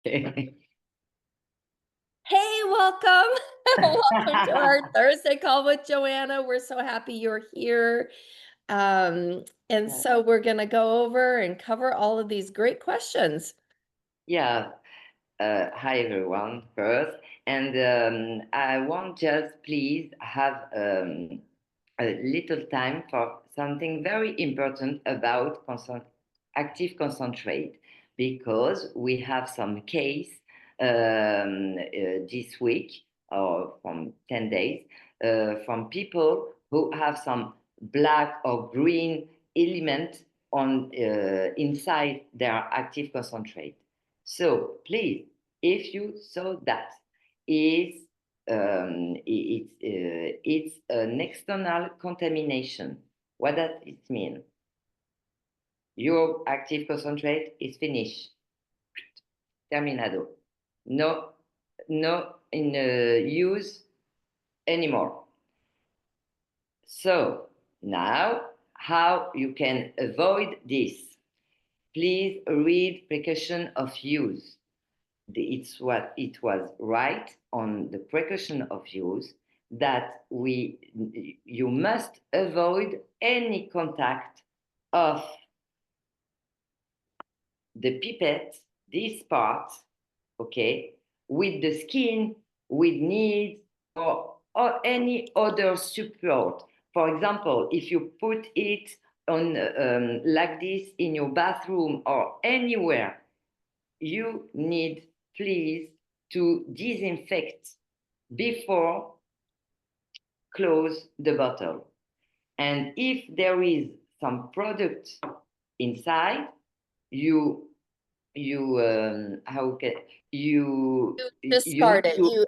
Okay. Hey, welcome. Welcome to our Thursday call with Joanna. We're so happy you're here. And so we're going to go over and cover all of these great questions. Yeah. Hi everyone first, and I want just please have a little time for something very important about active concentrate, because we have some case this week or from 10 days from people who have some black or green element on inside their active concentrate. So please, if you saw that is it's an external contamination. What does it mean? Your active concentrate is finished. Terminado. No, no in use anymore. So now, how you can avoid this? Please read precaution of use. It's what it was right on the precaution of use that you must avoid any contact of the pipette, this part, okay, with the skin, with needles, or any other support. For example, if you put it on like this in your bathroom or anywhere, you need please to disinfect before close the bottle. And if there is some product inside, you how can you Discard need it. to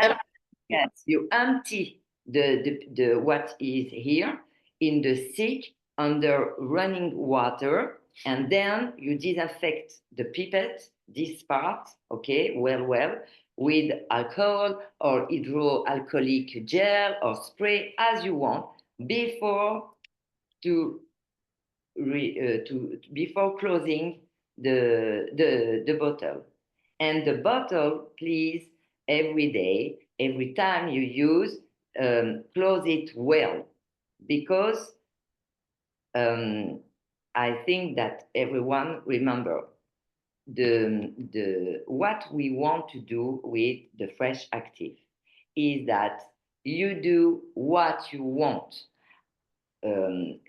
yes, you empty the what is here in the sink under running water, and then you disinfect the pipette, this part, okay, well, with alcohol or hydroalcoholic gel or spray as you want before to before closing the bottle. And the bottle, please, every day, every time you use, close it well, because I think that everyone remember the what we want to do with the fresh active is that you do what you want. Um,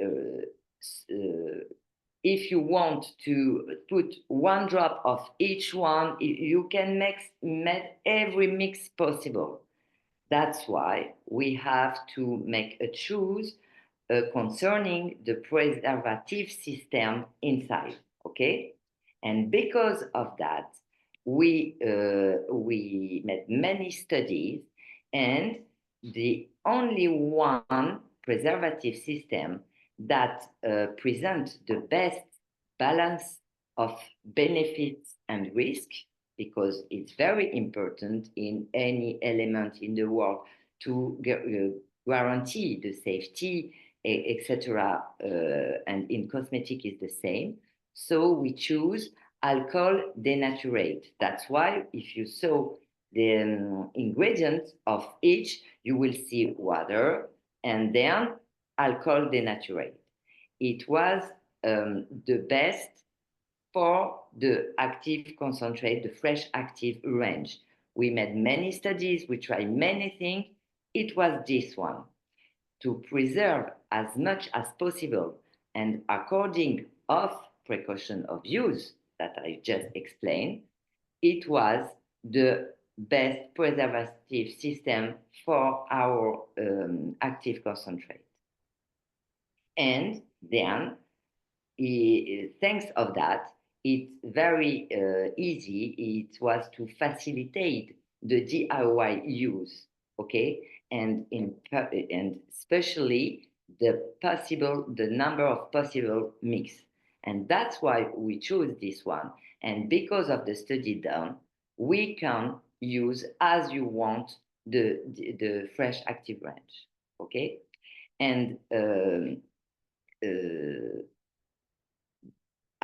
if you want to put one drop of each one, you can make every mix possible. That's why we have to make a choose concerning the preservative system inside, okay? And because of that, we made many studies, and the only one preservative system that present the best balance of benefits and risk, because it's very important in any element in the world to guarantee the safety, etc. And in cosmetic is the same. So we choose alcohol denaturate. That's why if you saw the ingredients of each, you will see water and then alcohol denaturate. It was the best for the active concentrate, the fresh active range. We made many studies, we tried many things. It was this one to preserve as much as possible, and according of precaution of use that I just explained, it was the best preservative system for our active concentrate. And then thanks of that, it's very easy. It was to facilitate the DIY use, okay, and especially the number of possible mix, and that's why we chose this one. And because of the study done, we can use as you want the fresh active range, okay, and.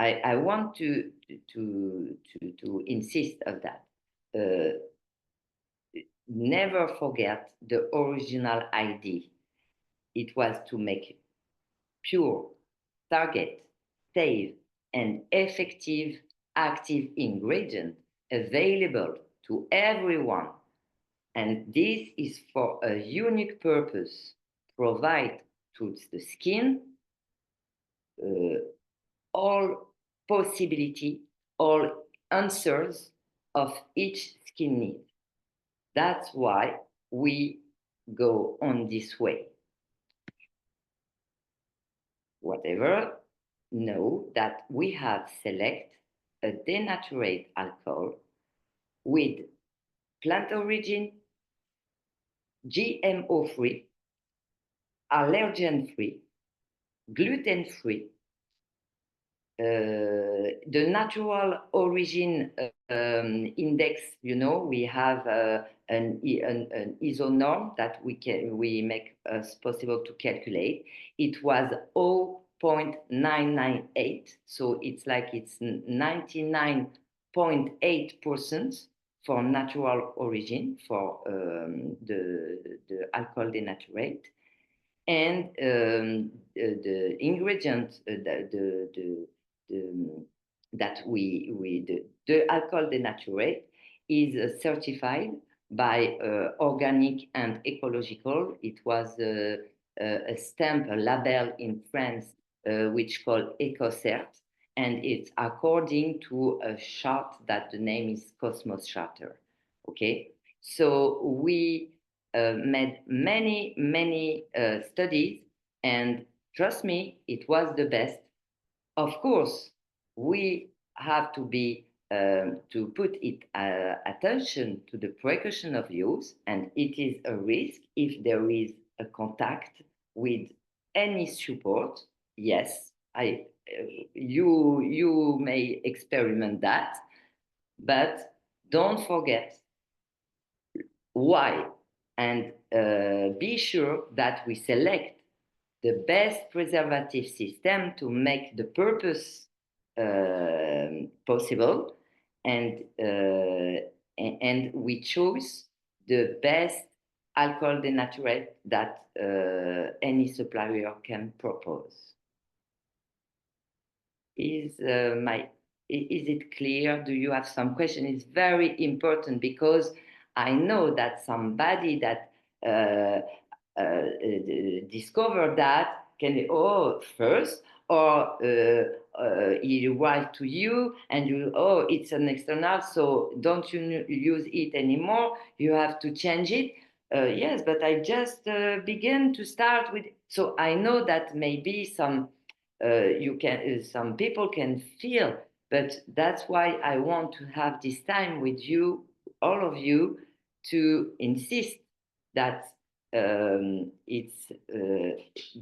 I want to insist of that. never forget the original idea. It was to make pure, target, safe, and effective active ingredient available to everyone. And this is for a unique purpose, provide to the skin uh, all possibility, all answers of each skin need. That's why we go on this way. Whatever, know that we have select a denatured alcohol with plant origin, GMO free, allergen free, gluten free, the natural origin index, we have an ISO norm that we make us possible to calculate. It was 0.998, so it's like it's 99.8% for natural origin for the alcohol denaturate. And the ingredient that the alcohol denaturate is certified by organic and ecological. It was a stamp, a label in France, which called EcoCert, and it's according to a chart that the name is Cosmos Charter. Okay, so we made many studies, and trust me, it was the best. Of course, we have to be to put it attention to the precaution of use, and it is a risk if there is a contact with any support. Yes, you may experiment that, but don't forget why, and be sure that we select the best preservative system to make the purpose possible, and we choose the best alcohol denaturate that any supplier can propose. Is it clear? Do you have some question? It's very important because I know that somebody that discover that can first, or he write to you and you it's an external, so don't you use it anymore, you have to change it. Yes, but I just begin to start with, so I know that maybe some some people can feel, but that's why I want to have this time with you, all of you, to insist that it's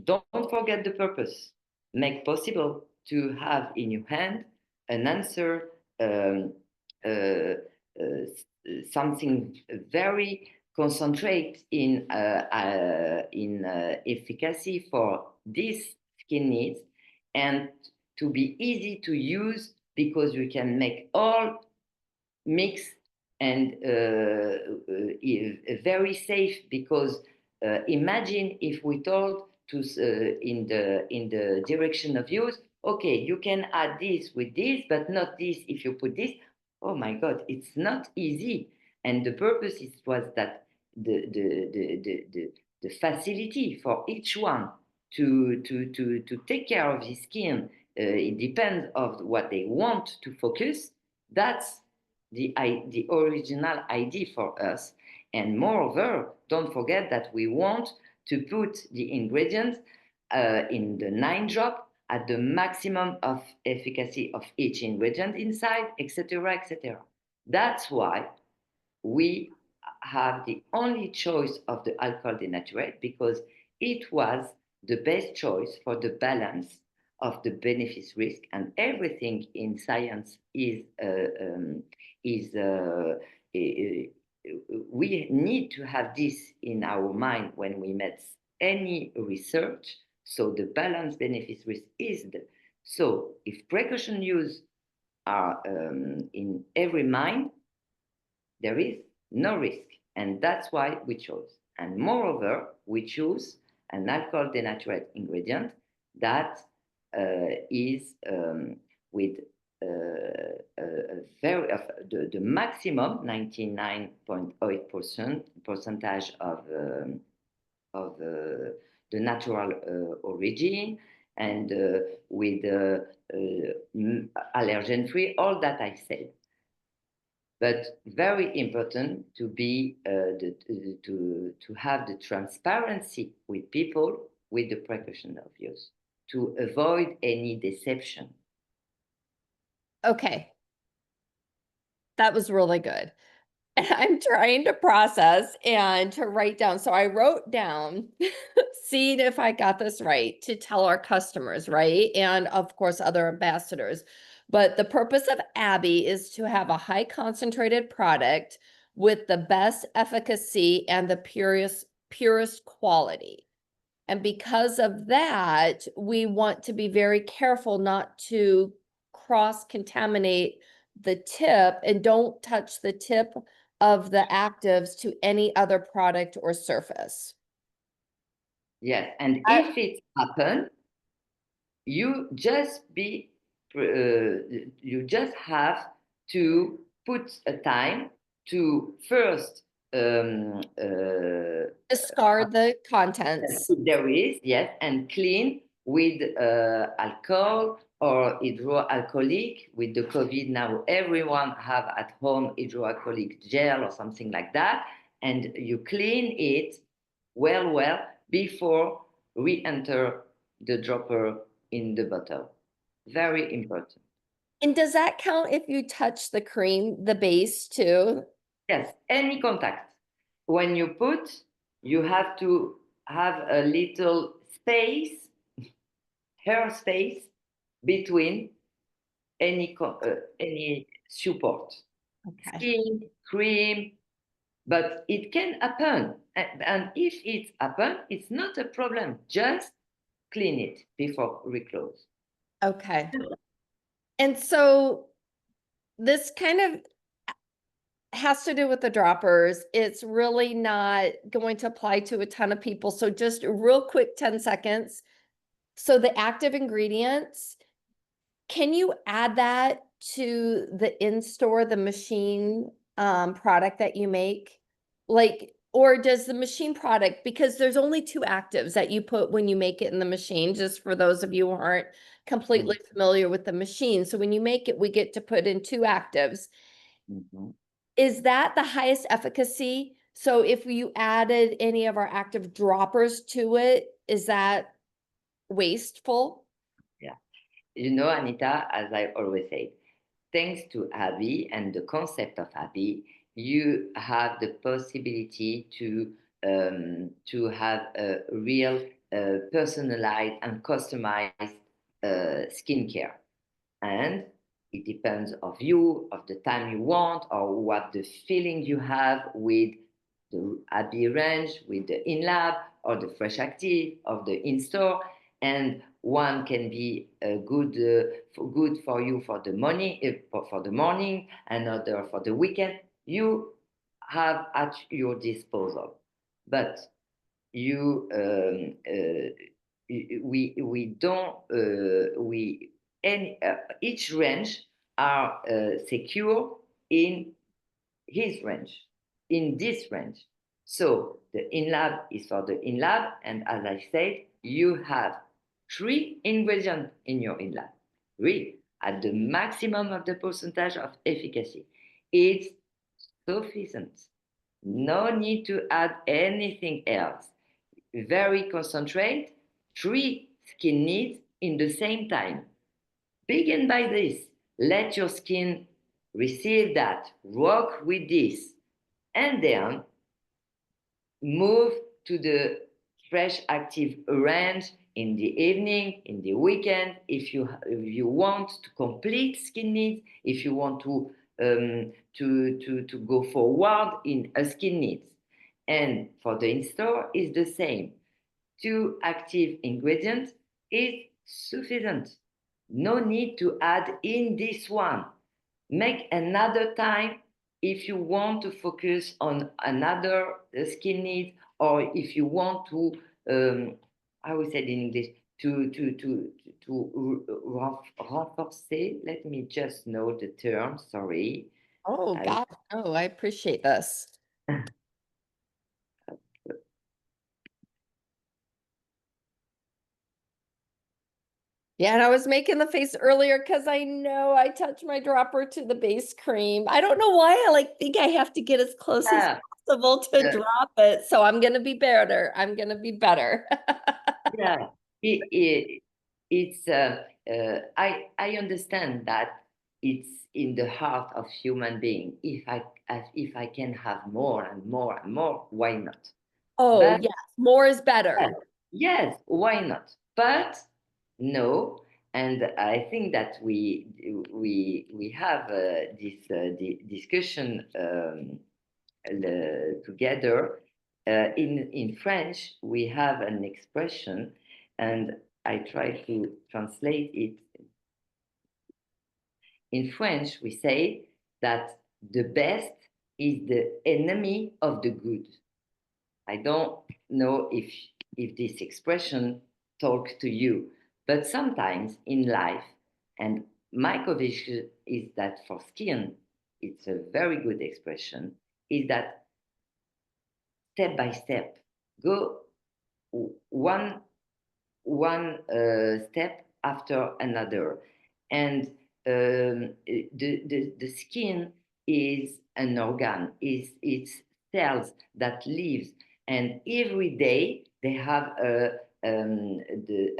don't forget the purpose. Make possible to have in your hand an answer, something very concentrate in efficacy for these skin needs, and to be easy to use because we can make all mix, and very safe, because imagine if we told to in the direction of use, okay, you can add this with this, but not this if you put this. Oh my God, it's not easy. And the purpose was that the facility for each one to take care of his skin, it depends of what they want to focus. That's the original idea for us. And moreover, don't forget that we want to put the ingredients in the 9-drop at the maximum of efficacy of each ingredient inside, etc., etc. That's why we have the only choice of the alcohol denaturate, because it was the best choice for the balance of the benefits risk, and everything in science is we need to have this in our mind when we make any research. So the balance benefits risk is so if precaution use are in every mind, there is no risk. And that's why we chose. And moreover, we choose an alcohol denatured ingredient that is with the maximum 99.8% percentage of the natural origin, and with allergen free, all that I said. But very important to be to have the transparency with people with the precaution of use to avoid any deception. Okay. That was really good. And I'm trying to process and to write down. So I wrote down, seeing if I got this right, to tell our customers, right? And of course, other ambassadors. But the purpose of Abbi is to have a high concentrated product with the best efficacy and the purest quality. And because of that, we want to be very careful not to cross-contaminate the tip, and don't touch the tip of the actives to any other product or surface. Yes, and if it happens, you just have to put a time to first Discard the contents. there is, yes, and clean with alcohol or hydroalcoholic. With the COVID now, everyone have at home hydroalcoholic gel or something like that, and you clean it well before re-enter the dropper in the bottle. Very important. And does that count if you touch the cream, the base too? Yes, any contact. When you put, you have to have a little space, hair space between any support. Okay. Skin, cream, but it can happen. And if it happens, it's not a problem. Just clean it before reclose. Okay. And so this kind of has to do with the droppers. It's really not going to apply to a ton of people. So just real quick, 10 seconds. So the active ingredients, can you add that to the in-store, the machine product that you make? Like, or does the machine product, because there's only 2 actives that you put when you make it in the machine, just for those of you who aren't completely familiar with the machine. So when you make it, we get to put in 2 actives. Is that the highest efficacy? So if you added any of our active droppers to it, is that wasteful? Yeah. You know, Anita, as I always say, thanks to Abbi and the concept of Abbi, you have the possibility to have a real personalized and customized skincare. And it depends of you, of the time you want, or what the feeling you have with the Abbi range, with the in-lab, or the fresh active, of the in-store. And one can be good for you for the morning, another for the weekend. You have at your disposal, but you we don't we any each range are secure in his range, in this range. So the in-lab is for the in-lab, and as I said, you have 3 ingredients in your in-lab, really, at the maximum of the percentage of efficacy. It's sufficient. No need to add anything else. Very concentrate, 3 skin needs in the same time. Begin by this. Let your skin receive that, work with this, and then move to the fresh active range in the evening, in the weekend, if you want to complete skin needs, if you want to go forward in a skin needs. And for the in-store is the same. 2 active ingredients is sufficient. No need to add in this one. Make another time if you want to focus on another skill need, or if you want to, I would say in English, renforcer. Let me just know the term. Sorry. Oh, I, God. Oh, I appreciate this. Yeah, and I was making the face earlier because I know I touched my dropper to the base cream. I don't know why I think I have to get as close as yeah, possible to uh, drop it. So I'm gonna be better. I'm gonna be better. yeah. It's I understand that it's in the heart of human being. If I can have more and more and more, why not? Oh, But yes, more is yes, better. yes, why not? But no, and I think that we have this discussion together. In French, we have an expression, and I try to translate it. In French, we say that the best is the enemy of the good. I don't know if this expression talks to you, but sometimes in life, and my conviction is that for skin, it's a very good expression, is that step by step, go one step after another. And the skin is an organ, is it's cells that lives, and every day they have a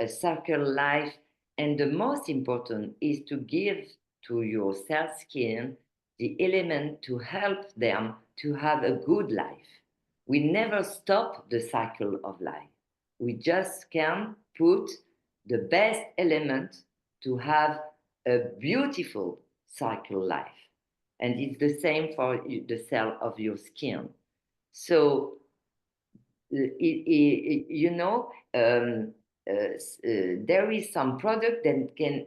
circle life. And the most important is to give to your cell skin the element to help them to have a good life. We never stop the cycle of life. We just can put the best element to have a beautiful cycle life. And it's the same for the cell of your skin. So, you know, there is some product that can,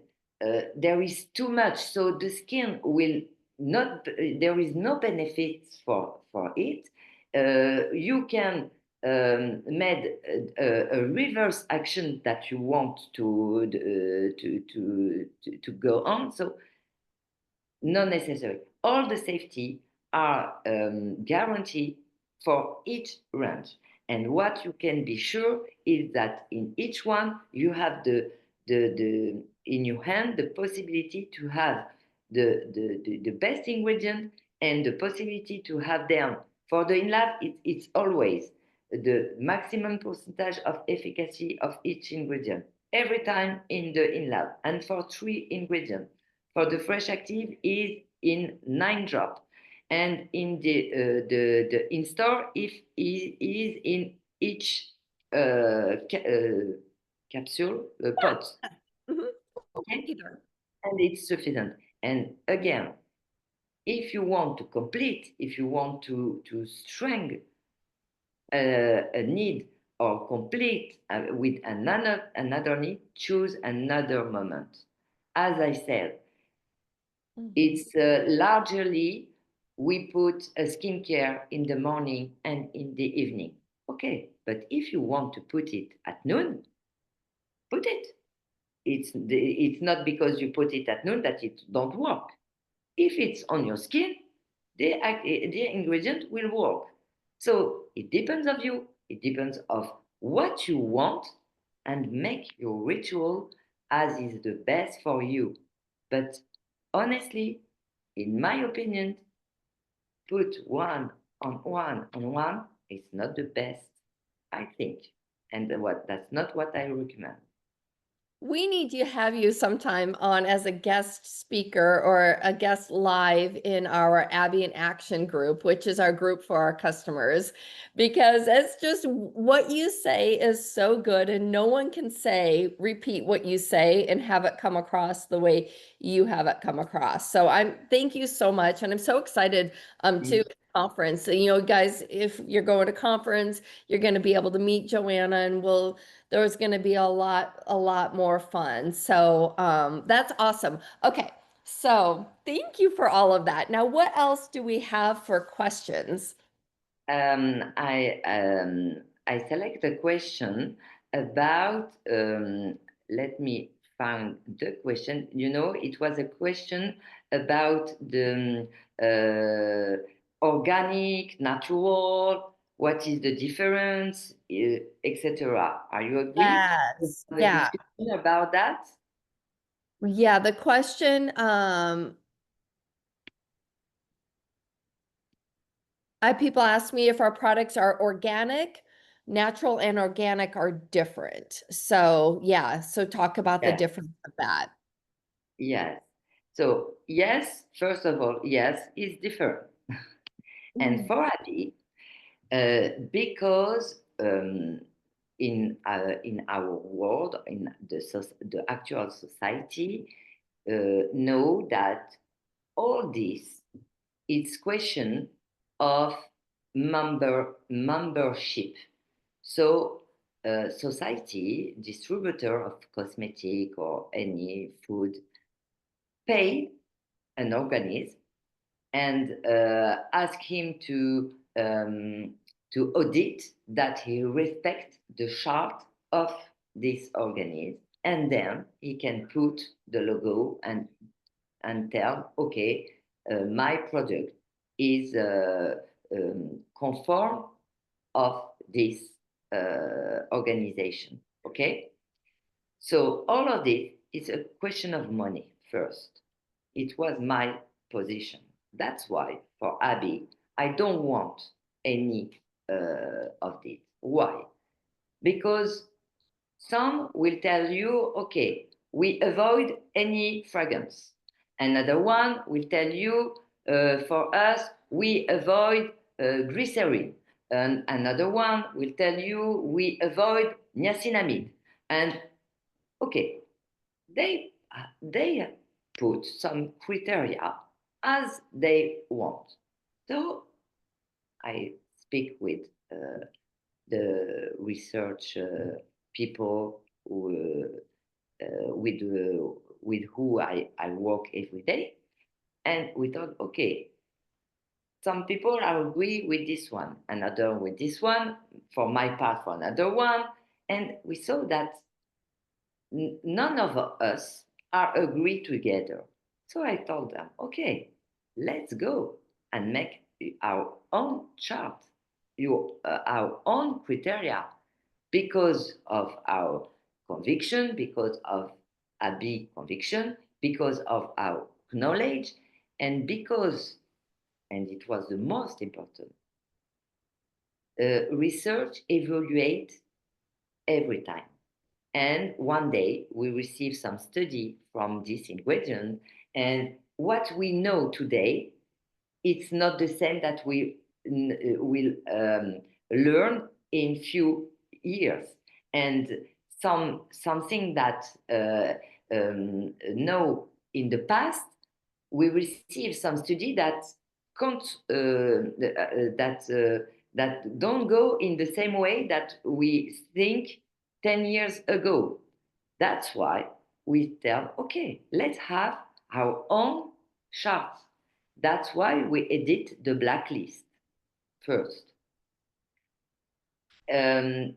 there is too much. So the skin will not, there is no benefits for it. You can made a reverse action that you want to go on. So not necessary. All the safety are guaranteed for each range. And what you can be sure is that in each one, you have the in your hand the possibility to have the best ingredient, and the possibility to have them for the in-lab. It's always the maximum percentage of efficacy of each ingredient every time in the in-lab. And for 3 ingredients, for the fresh active is in 9 drops, and in the in store if is in each capsule pot. Mhm. Okay, Either. and it's sufficient. And again, if you want to complete, if you want to strengthen a need or complete with another need, choose another moment. As I said, it's largely we put a skincare in the morning and in the evening. Okay, but if you want to put it at noon, put it. It's not because you put it at noon that it don't work. If it's on your skin, the ingredient will work. So it depends of you. It depends of what you want, and make your ritual as is the best for you. But honestly, in my opinion, put one on one is not the best, I think. And what that's not what I recommend. We need to have you sometime on as a guest speaker or a guest live in our Abby in Action group, which is our group for our customers, because it's just what you say is so good, and no one can repeat what you say and have it come across the way you have it come across. So thank you so much. And I'm so excited to conference. You know, guys, if you're going to conference, you're going to be able to meet Joanna, and there was going to be a lot more fun. So that's awesome. Okay. So thank you for all of that. Now, what else do we have for questions? I select a question about, let me find the question. You know, it was a question about the organic, natural, what is the difference, etc. Are you agree with Yes. the Yeah. discussion about that? Yeah. The question, people ask me if our products are organic, natural and organic are different. So yeah, so talk about the Yes. difference of that. Yes. So yes, first of all, yes, it's different. And Mhm. for Abby, because in our world, in the actual society, know that all this is question of membership. So society, distributor of cosmetic or any food, pay an organism and ask him to audit that he respects the chart of this organism, and then he can put the logo and tell, okay, my product is conform of this organization. Okay, so all of this is a question of money first. It was my position. That's why for Abby, I don't want any of this. Why? Because some will tell you, okay, we avoid any fragrance. Another one will tell you, for us, we avoid glycerin. And another one will tell you, we avoid niacinamide. And okay, they put some criteria as they want. So I speak with the research people with who I work every day, and we thought, okay, some people are agree with this one, another with this one, for my part for another one, and we saw that none of us are agree together. So I told them, okay, let's go and make our own chart, our own criteria, because of our conviction, because of Abby conviction, because of our knowledge, and because, and it was the most important, research evaluate every time. And one day we received some study from this ingredient, and what we know today, it's not the same that we will learn in few years. And something that know in the past, we received some study that can't that don't go in the same way that we think 10 years ago. That's why we tell, okay, let's have our own charts. That's why we edit the blacklist first. Um,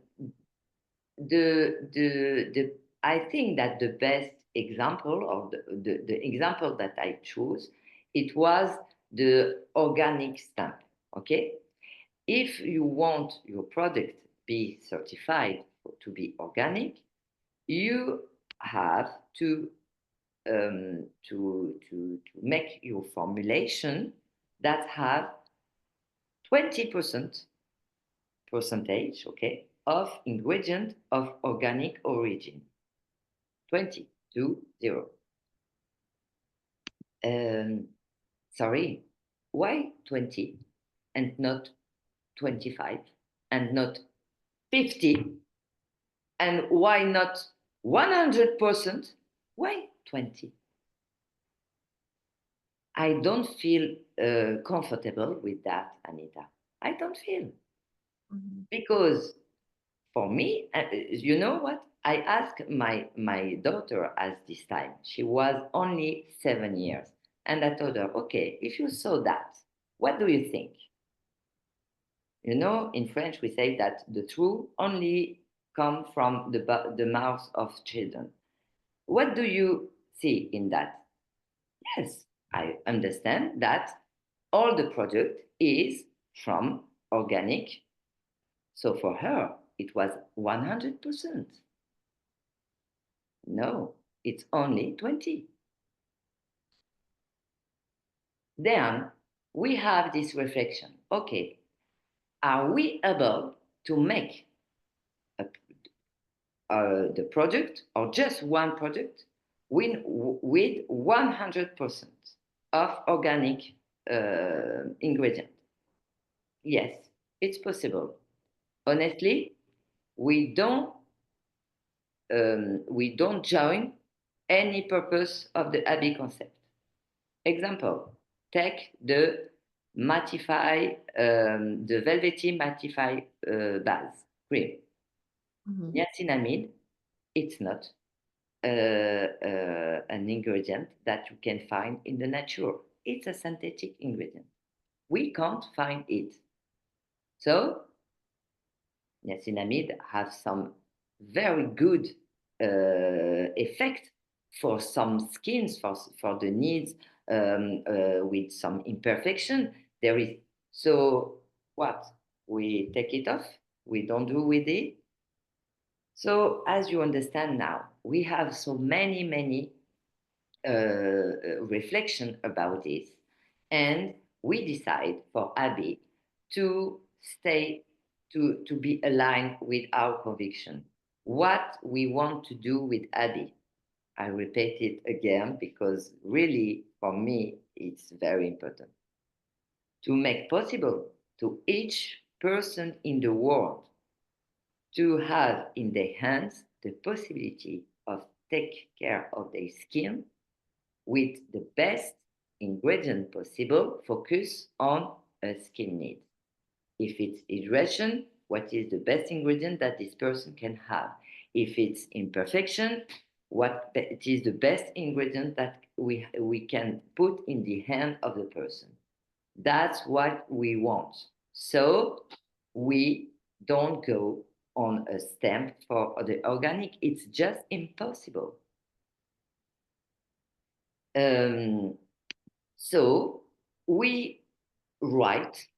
the I think that the best example, or the example that I chose, it was the organic stamp. Okay, if you want your product be certified to be organic, you have to make your formulation that have 20% percentage, okay, of ingredient of organic origin. 20 to 0. Um, sorry, why 20 and not 25 and not 50? And why not 100%? Why 20? I don't feel comfortable with that, Anita. I don't feel. Mhm. Because for me, you know what? I asked my daughter at this time. She was only 7 years. And I told her, okay, if you saw that, what do you think? You know, in French, we say that the truth only come from the mouth of children. What do you see in that? Yes, I understand that all the product is from organic. So for her, it was 100%. No, it's only 20. Then we have this reflection. Okay, are we able to make a, the product or just one product with 100% of organic ingredient? Yes, it's possible. Honestly, we don't join any purpose of the Abbi concept. Example, take the the velvety mattify base cream. Niacinamide, it's not an ingredient that you can find in the nature. It's a synthetic ingredient. We can't find it. So niacinamide have some very good effect for some skins, for the needs with some imperfection. There is, so what? We take it off? We don't do with it? So as you understand now, we have so many reflection about this, and we decide for Abbi to stay to be aligned with our conviction. What we want to do with Abbi, I repeat it again because really for me it's very important to make possible to each person in the world to have in their hands the possibility of take care of their skin with the best ingredient possible, focus on a skin need. If it's hydration, what is the best ingredient that this person can have? If it's imperfection, what it is the best ingredient that we can put in the hand of the person. That's what we want. So we don't go on a stamp for the organic. It's just impossible. So we write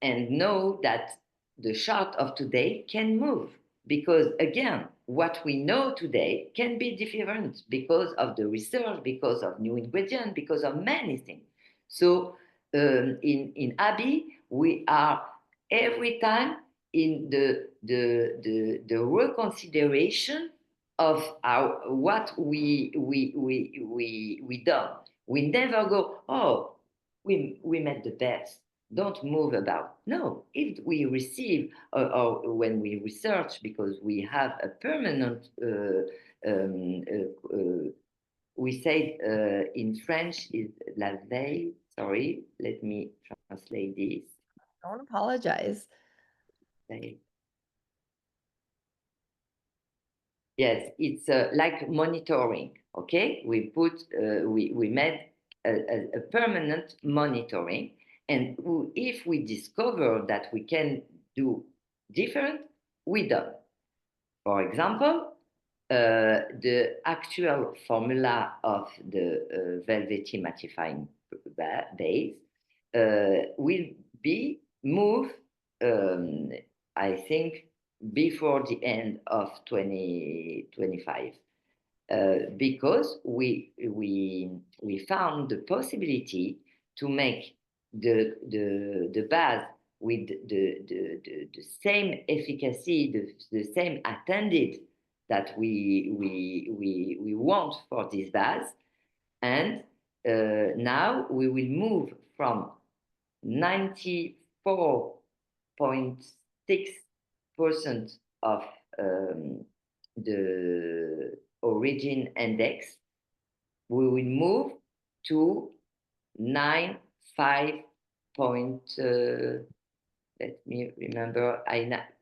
and know that the chart of today can move because again what we know today can be different because of the research, because of new ingredients, because of many things. So in Abbi we are every time in the reconsideration of our what we done. We never go, oh, we made the best, don't move about. No, if we receive or when we research, because we have a permanent we say in French is la veille. Sorry, let me translate this. Don't apologize. Yes, it's like monitoring. Okay, we made a permanent monitoring, and if we discover that we can do different, we do. For example, the actual formula of the velvety mattifying base will be moved, I think, before the end of 2025. Because we found the possibility to make the base with the same efficacy, the same attended that we want for this base, and now we will move from 94.6% of the origin index, we will move to 95.5%. let me remember,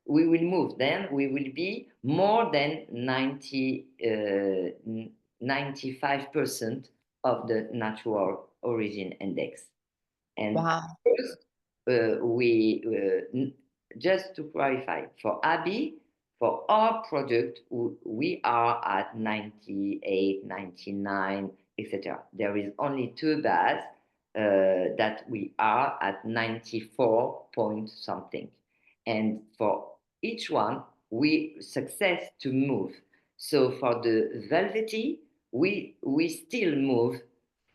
we will move, then we will be more than 95% of the natural origin index. And Wow. first, just to clarify, for Abbi, for our product, we are at 98, 99, etc. There is only two baths that we are at 94 point something. And for each one, we success to move. So for the velvety, we still move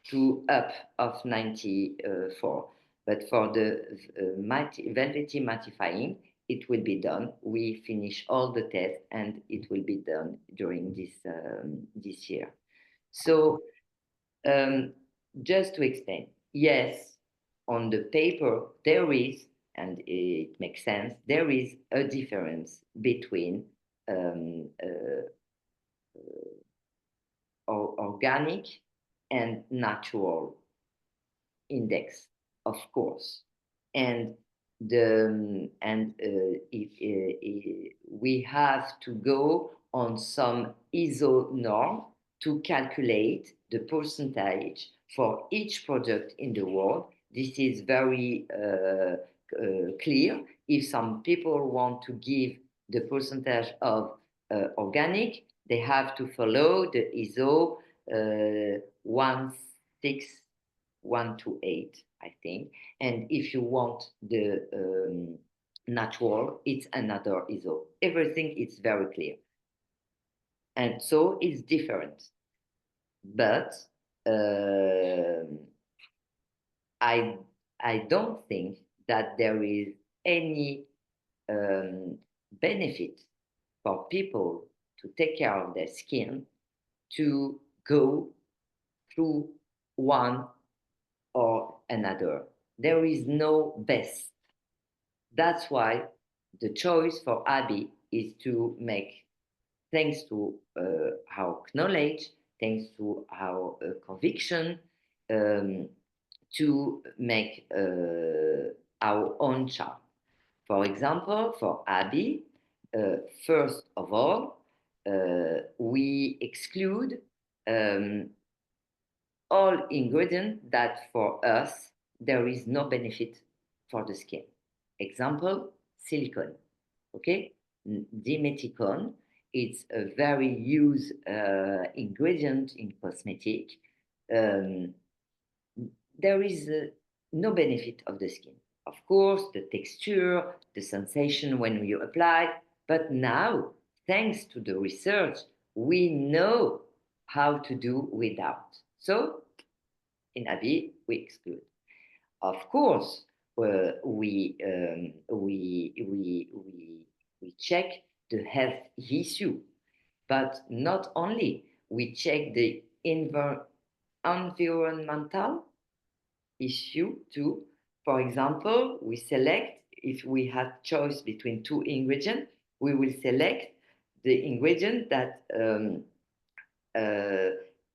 to up of 94. But for the velvety mattifying, it will be done. We finish all the tests and it will be done during this year. So just to explain, yes, on the paper there is, and it makes sense, there is a difference between organic and natural index, of course. And if we have to go on some ISO norm to calculate the percentage for each product in the world. This is very clear. If some people want to give the percentage of organic, they have to follow the ISO 16128, I think. And if you want the natural, it's another ISO. Everything is very clear. And so it's different. But I don't think that there is any benefit for people to take care of their skin to go through one or another. There is no best. That's why the choice for Abbi is to make, thanks to our knowledge, thanks to our conviction, to make our own chart. For example, for Abbi, first of all, we exclude all ingredients that for us there is no benefit for the skin. Example, silicone. Okay, dimethicone. It's a very used ingredient in cosmetic. There is no benefit of the skin. Of course, the texture, the sensation when you apply. But now, thanks to the research, we know how to do without. So, in Abbi, we exclude. Of course, we check the health issue, but not only. We check the environmental issue too. For example, we select, if we have choice between two ingredients, we will select the ingredient that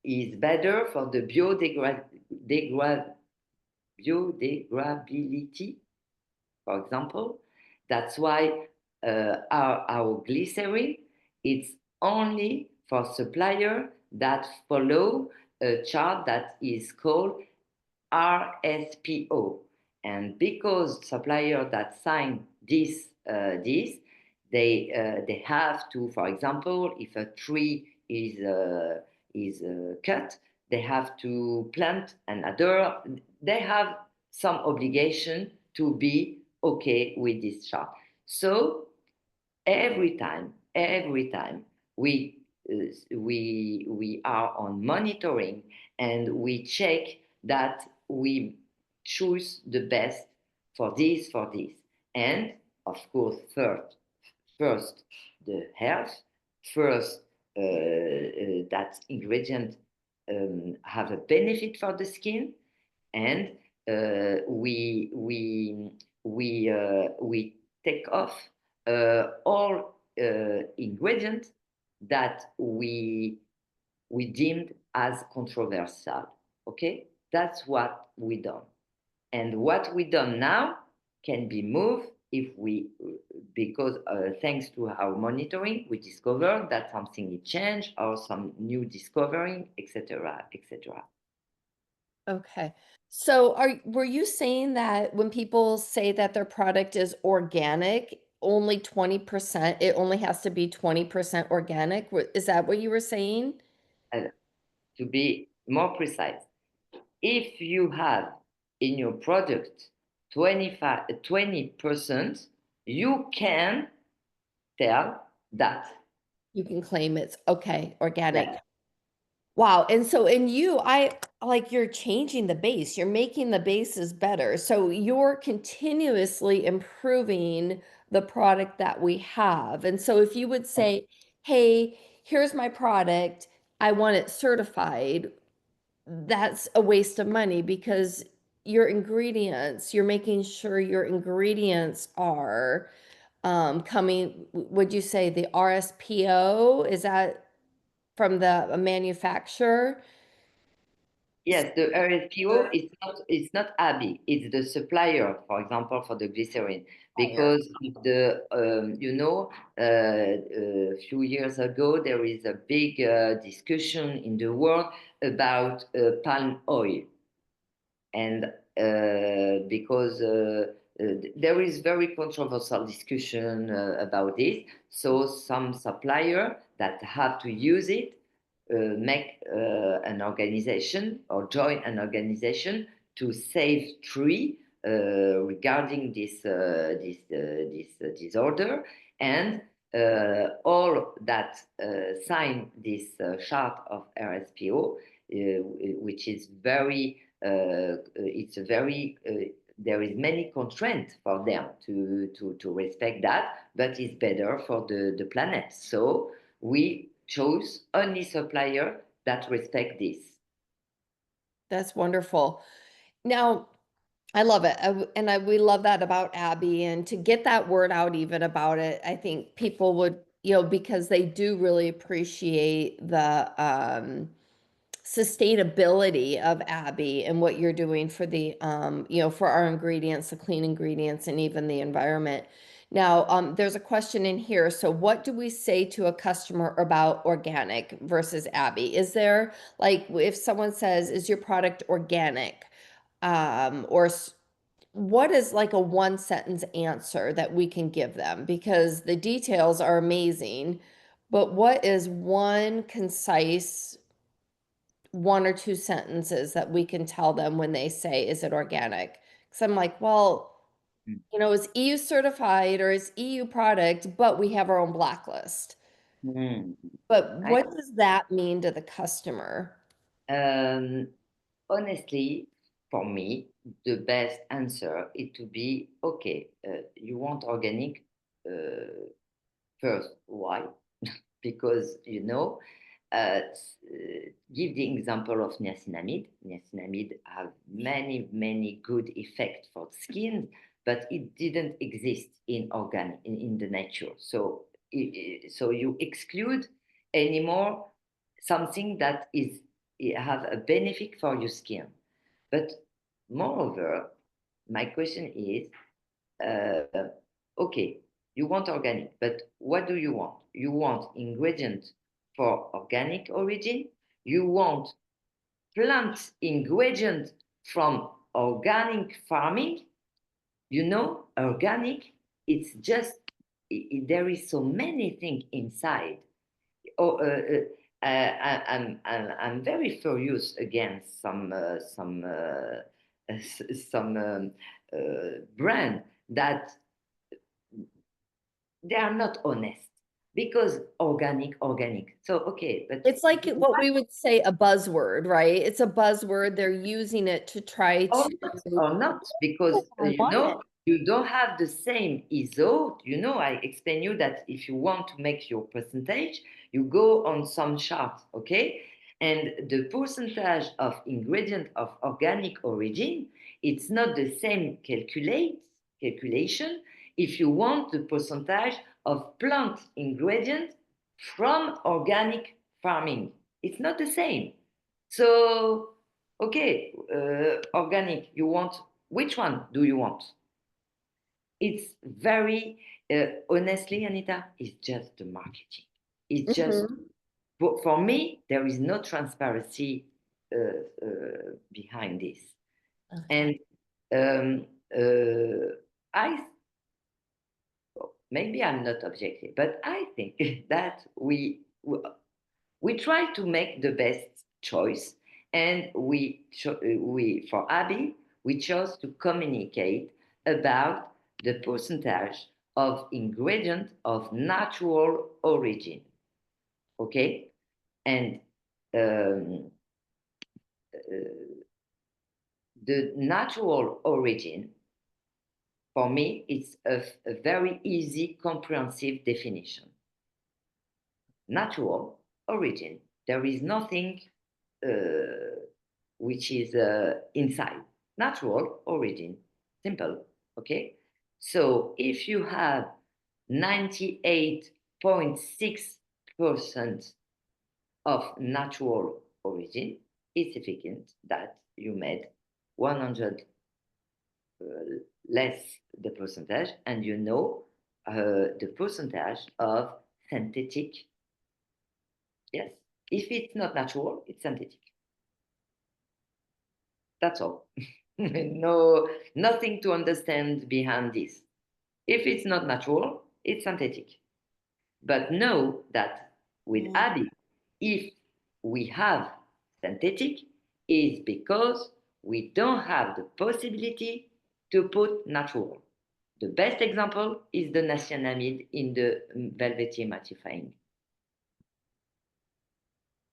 is better for the biodegradability, for example. That's why our glycerin, it's only for supplier that follow a chart that is called RSPO. And because supplier that sign this, they have to, for example, if a tree is cut, they have to plant another. They have some obligation to be okay with this chart. So every time we are on monitoring and we check that we choose the best for this, and of course first the health, first that ingredient have a benefit for the skin, and we take off all ingredients that we deemed as controversial. Okay, that's what we done, and what we done now can be moved because thanks to our monitoring, we discovered that something is changed or some new discovering, etc., etc. Okay. So were you saying that when people say that their product is organic, only 20%, it only has to be 20% organic? Is that what you were saying? To be more precise, if you have in your product 20%, you can tell that. You can claim it's okay, organic. Yeah. Wow. And so in you, I like you're changing the base, you're making the bases better. So you're continuously improving the product that we have. And so if you would say, hey, here's my product, I want it certified, that's a waste of money because your ingredients, you're making sure your ingredients are coming, would you say the RSPO? Is that from the manufacturer? Yes, the RSPO it's not Abbi, it's the supplier, for example, for the glycerin, because of the a few years ago there is a big discussion in the world about palm oil, and because there is very controversial discussion about this, so some supplier that have to use it make an organization or join an organization to save tree regarding this disorder, and all that sign this chart of RSPO, which is very it's a very there is many constraints for them to respect that, but it's better for the planet. So we chose only supplier that respect this. That's wonderful. Now, I love it. We love that about Abby. And to get that word out even about it, I think people would, because they do really appreciate the sustainability of Abby and what you're doing for the, for our ingredients, the clean ingredients, and even the environment. Now, there's a question in here. So what do we say to a customer about organic versus Abby? Is there, like, if someone says, is your product organic? Or what is like a one sentence answer that we can give them? Because the details are amazing, but what is one concise one or two sentences that we can tell them when they say, is it organic? Because I'm like, well, it's EU certified or it's EU product, but we have our own blacklist. Mm. But I, what does that mean to the customer? honestly, for me, the best answer is to be okay. You want organic first. Why? Because give the example of niacinamide. Niacinamide have many good effects for skin, but it didn't exist in organic in the nature. So so you exclude anymore something that is have a benefit for your skin. But moreover, my question is, okay, you want organic, but what do you want? You want ingredients for organic origin? You want plant ingredients from organic farming? Organic, it's just, there is so many things inside. Oh, I'm very furious against some brand that they are not honest, because organic. So okay, but It's like what we would say a buzzword, right? It's a buzzword. They're using it to try to. or not, because I want it. you don't have the same ISO. I explain you that if you want to make your percentage, you go on some chart, okay, and the percentage of ingredient of organic origin, it's not the same calculation if you want the percentage of plant ingredient from organic farming. It's not the same. So okay, organic, you want, which one do you want? it's very, honestly, Anita, it's just the marketing. It's just, for me, there is no transparency behind this. Okay. And I, maybe I'm not objective, but I think that we try to make the best choice, and we for Abby, we chose to communicate about the percentage of ingredient of natural origin. Okay, and um, the natural origin, for me, it's a very easy, comprehensive definition. Natural origin. There is nothing which is inside. Natural origin. Simple. Okay? So if you have 98.6% of natural origin, it's significant that you made 100 less the percentage, and you know the percentage of synthetic. Yes, if it's not natural, it's synthetic. That's all. No, nothing to understand behind this. If it's not natural, it's synthetic. But know that with Abby, if we have synthetic, is because we don't have the possibility to put natural. The best example is the niacinamide in the velvety mattifying.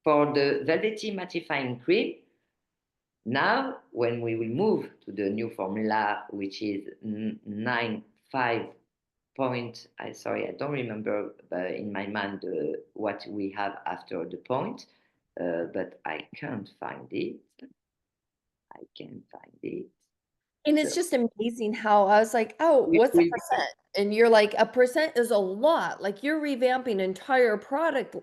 For the velvety mattifying cream, now when we will move to the new formula, which is 9.5 point, sorry, I don't remember in my mind what we have after the point, but I can't find it. I can't find it. And it's just amazing how I was like, oh, what's a percent? And you're like, a percent is a lot. Like you're revamping an entire product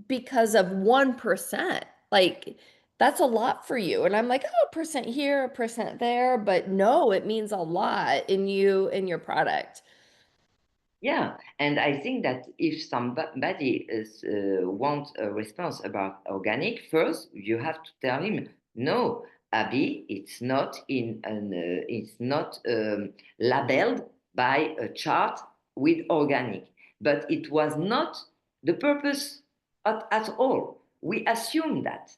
because of 1%. Like that's a lot for you. And I'm like, oh, a percent here, a percent there. But no, it means a lot in you and your product. Yeah, and I think that if somebody is wants a response about organic, first you have to tell him, no, Abby, it's not labeled by a chart with organic, but it was not the purpose at all. We assume that.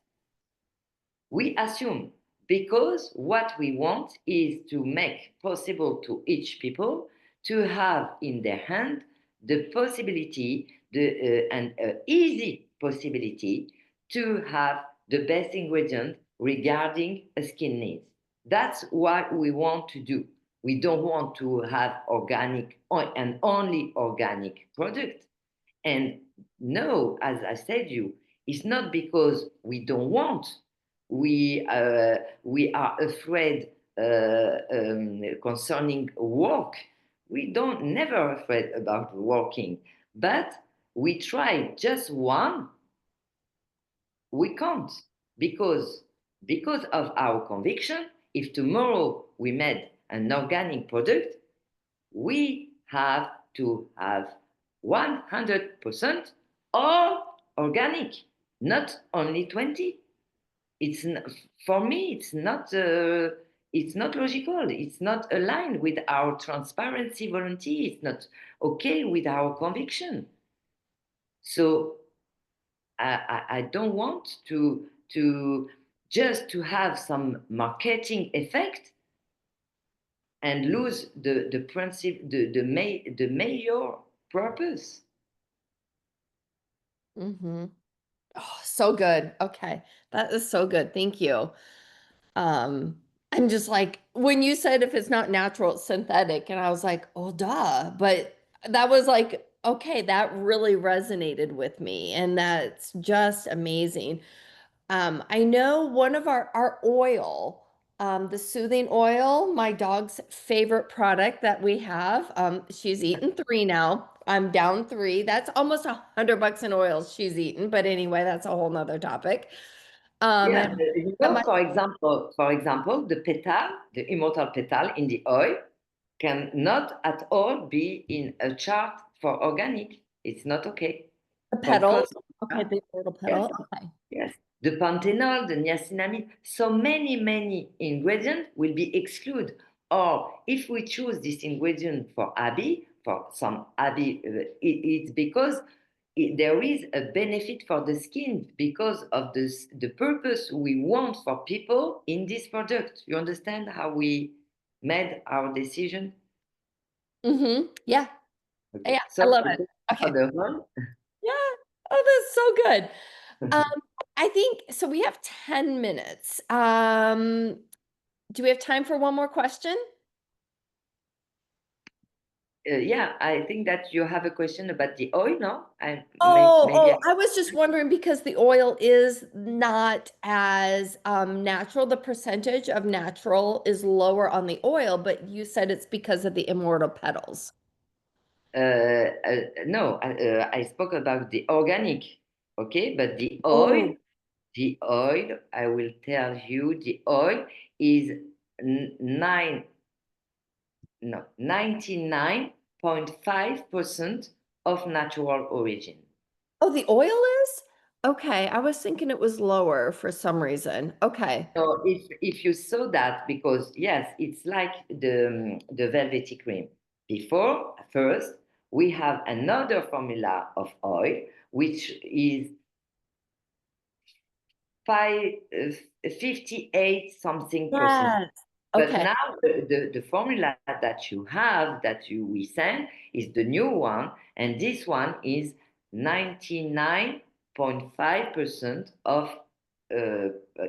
We assume, because what we want is to make possible to each people to have in their hand the possibility, and easy possibility to have the best ingredient regarding a skin needs. That's what we want to do. We don't want to have organic and only organic product. And no, as I said you, it's not because we don't want. We are afraid concerning work. We don't never afraid about working, but we try just one. We can't, because of our conviction. If tomorrow we made an organic product, we have to have 100% all organic, not only 20. It's for me. It's not logical. It's not aligned with our transparency volunteer. It's not okay with our conviction. So I don't want to just to have some marketing effect and lose the principle, the major purpose. Mm-hmm. Oh, so good. Okay. That is so good. Thank you. I'm just like, when you said if it's not natural, it's synthetic, and I was like, oh, duh. But that was like, okay, that really resonated with me, and that's just amazing. I know one of our oil, the soothing oil, my dog's favorite product that we have. She's eaten 3 now. I'm down 3. That's almost $100 in oils she's eaten. But anyway, that's a whole nother topic. Yeah, And for example, the petal, the immortal petal in the oil. cannot at all be in a chart for organic. It's not okay. The For petals. Okay, cosmetic, the immortal yes, petal. Okay. yes. The panthenol, the niacinamide, so many ingredients will be excluded. Or if we choose this ingredient for Abbi, for some Abbi, it's because there is a benefit for the skin because of this, the purpose we want for people in this product. You understand how we made our decision? Mm-hmm. Yeah. Okay. Yeah. I So love it. for Okay. the whole, Yeah. Oh, that's so good. I think so. We have 10 minutes. Do we have time for one more question? yeah, I think that you have a question about the oil, no? Maybe I was just wondering because the oil is not as natural. The percentage of natural is lower on the oil, but you said it's because of the immortal petals. no, I spoke about the organic, okay, but Oh, the oil, I will tell you, the oil is n- nine, no, 99.5% of natural origin. oh, the oil is? Okay, I was thinking it was lower for some reason. Okay. So if you saw that, because yes, it's like the velvety cream. Before, first, we have another formula of oil, which is 58 something percent. Yes. But Okay. now the formula that you have, that we send, is the new one, and this one is 99.5% of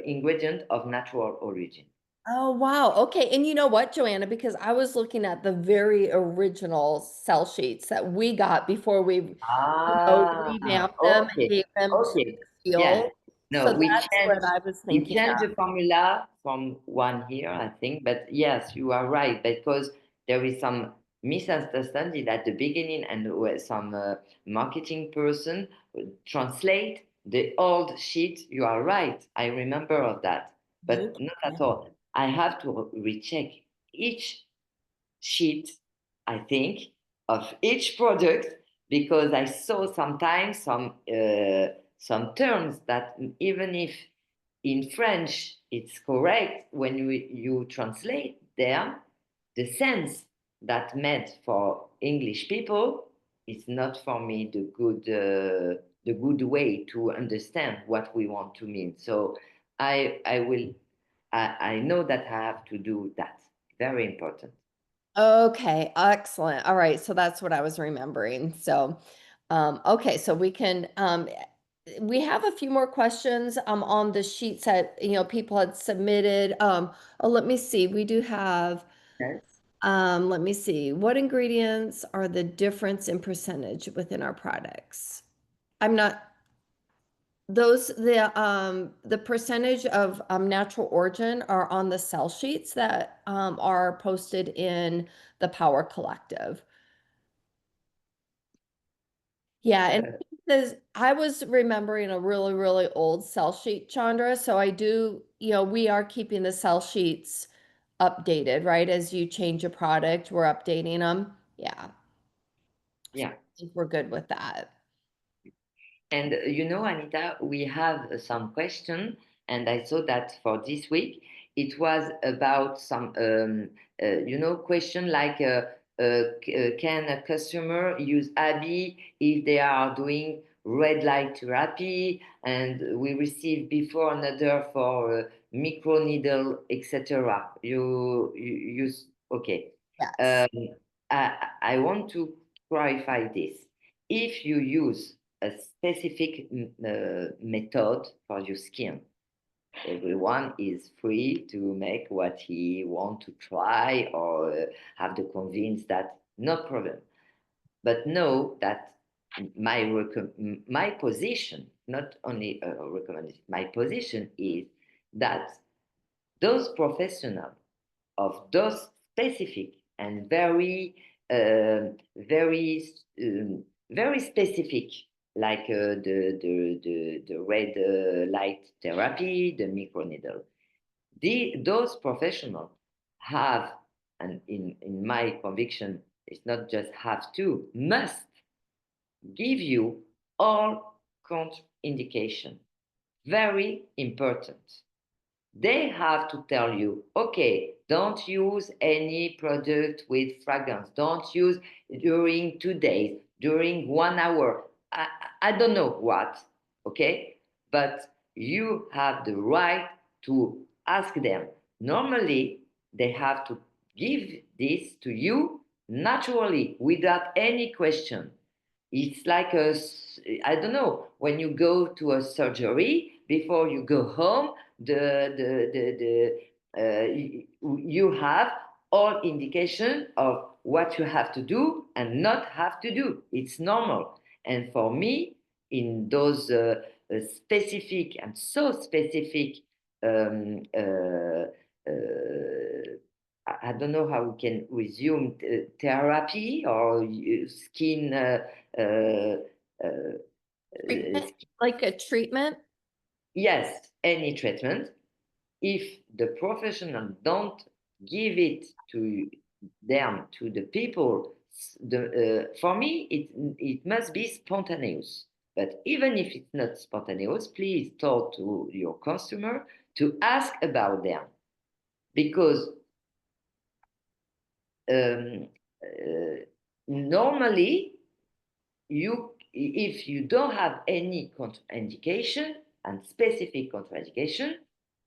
ingredient of natural origin. Oh, wow. Okay. And you know what, Joanna? Because I was looking at the very original cell sheets that we got before we, Ah, revamped them and okay, gave them to okay. Yes. Seal. No, So that's what I was we thinking changed of. the formula from one here, I think. But yes, you are right, because there is some misunderstanding at the beginning, and where some marketing person translate the old sheet. You are right. I remember of that, but not at Okay. all. I have to recheck each sheet, I think, of each product, because I saw sometimes some terms that even if in French it's correct, when you translate them, the sense that meant for English people is not for me the good way to understand what we want to mean. So I will I know that I have to do that. Very important. Okay, excellent. All right, so that's what I was remembering. So, okay, so we have a few more questions on the sheets that people had submitted. Oh, let me see. We do have Yes. let me see. What ingredients are the difference in percentage within our products? I'm not those the percentage of natural origin are on the cell sheets that are posted in the Power Collective. Yeah, and Uh, this I was remembering a really, really old cell sheet, Chandra. So I do, we are keeping the cell sheets updated, right? As you change a product, we're updating them. Yeah, yeah. I think we're good with that. And Anita, we have some question, and I saw that for this week it was about some, question like, can a customer use Abby if they are doing red light therapy? And we received before another for micro needle, etc. Okay. Yes. Um, I want to clarify this. If you use a specific method for your skin, everyone is free to make what he want to try, or have the convince that no problem. But know that my position, not only a recommendation, my position is that those professionals of those specific and very, very specific, like the red light therapy, the microneedle. Those professionals have and in my conviction, it's not just have to, must give you all contraindication. Very important. They have to tell you, okay, don't use any product with fragrance. Don't use during 2 days, during 1 hour. I don't know what, okay? But you have the right to ask them. Normally, they have to give this to you naturally without any question. It's like I don't know, when you go to a surgery, before you go home, you have all indication of what you have to do and not have to do. It's normal. And for me, in those specific and so specific um, uh, I don't know how we can resume therapy or skin uh, Treatment, like a treatment? yes, any treatment. If the professional don't give it to them, to the people, for me, it must be spontaneous. But even if it's not spontaneous, please talk to your customer to ask about them. Because um, normally, if you don't have any contraindication and specific contraindication,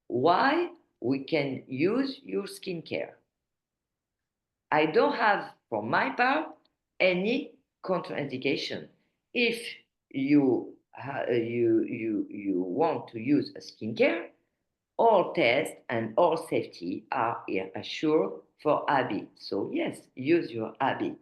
why we can use your skincare? I don't have, for my part, any contraindication. If you want to use a skincare, all tests and all safety are assured for Abbi. So yes, use your Abbi.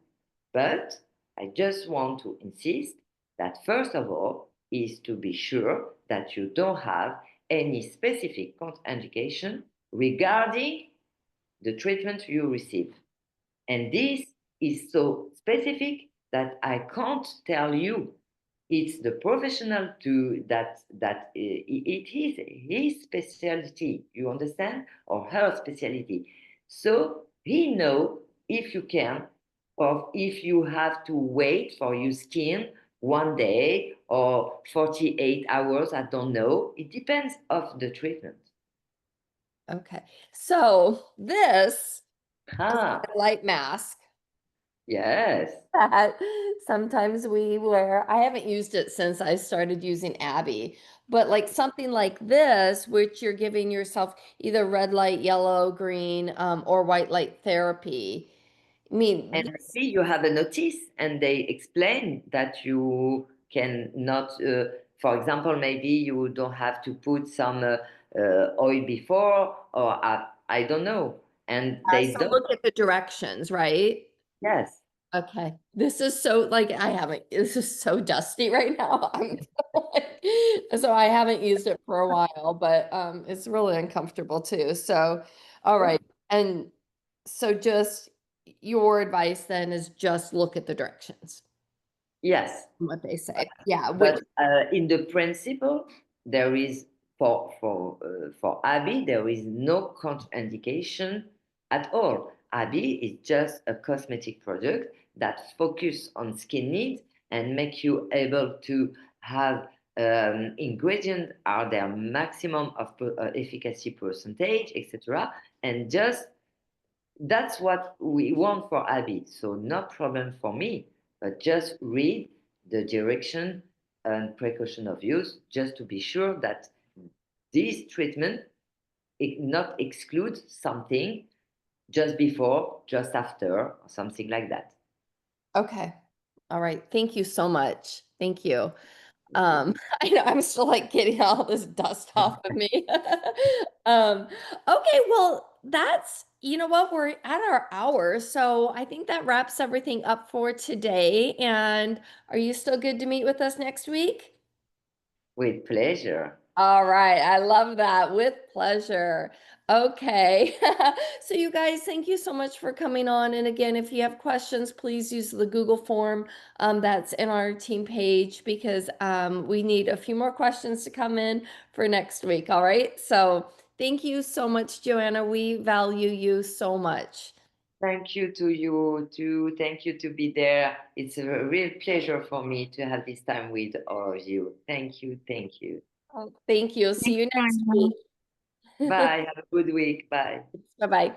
But I just want to insist that first of all is to be sure that you don't have any specific contraindication regarding the treatment you receive. And this is so specific that I can't tell you. It's the professional to it is his specialty, you understand, or her specialty. So he know if you can, or if you have to wait for your skin 1 day or 48 hours. I don't know. It depends of the treatment. Okay. So this is Ah, a light mask yes. that sometimes we wear. I haven't used it since I started using Abby, but like something like this, which you're giving yourself either red light, yellow, green, or white light therapy. I mean, And maybe you have a notice and they explain that you can not, for example, maybe you don't have to put some oil before, or I don't know. And they so don't, look at the directions, right? yes. Okay. This is so like I haven't, this is so dusty right now. So I haven't used it for a while, but it's really uncomfortable too. So all right. And so just your advice then is just look at the directions, Yes. what they say. Yeah, which But in the principle, there is for Abby, there is no contraindication at all. Abby is just a cosmetic product that focus on skin needs and make you able to have ingredient are their maximum of efficacy percentage, etc. And just that's what we want for Abby. So no problem for me, but just read the direction and precaution of use just to be sure that this treatment not excludes something just before, just after, or something like that. okay. All right. Thank you so much. Thank you. Okay. I know I'm still like getting all this dust off of me. Okay, well, that's, you know what, we're at our hour. So I think that wraps everything up for today. And are you still good to meet with us next week? With pleasure. All right. I love that. With pleasure. Okay. So you guys, thank you so much for coming on. And again, if you have questions, please use the Google form that's in our team page because we need a few more questions to come in for next week. All right. So thank you so much, Joanna. We value you so much. Thank you to you too. Thank you to be there. It's a real pleasure for me to have this time with all of you. Thank you. Thank you. Oh, thank you. See you next Thanks, week. Bye. Have a good week. Bye. Bye-bye.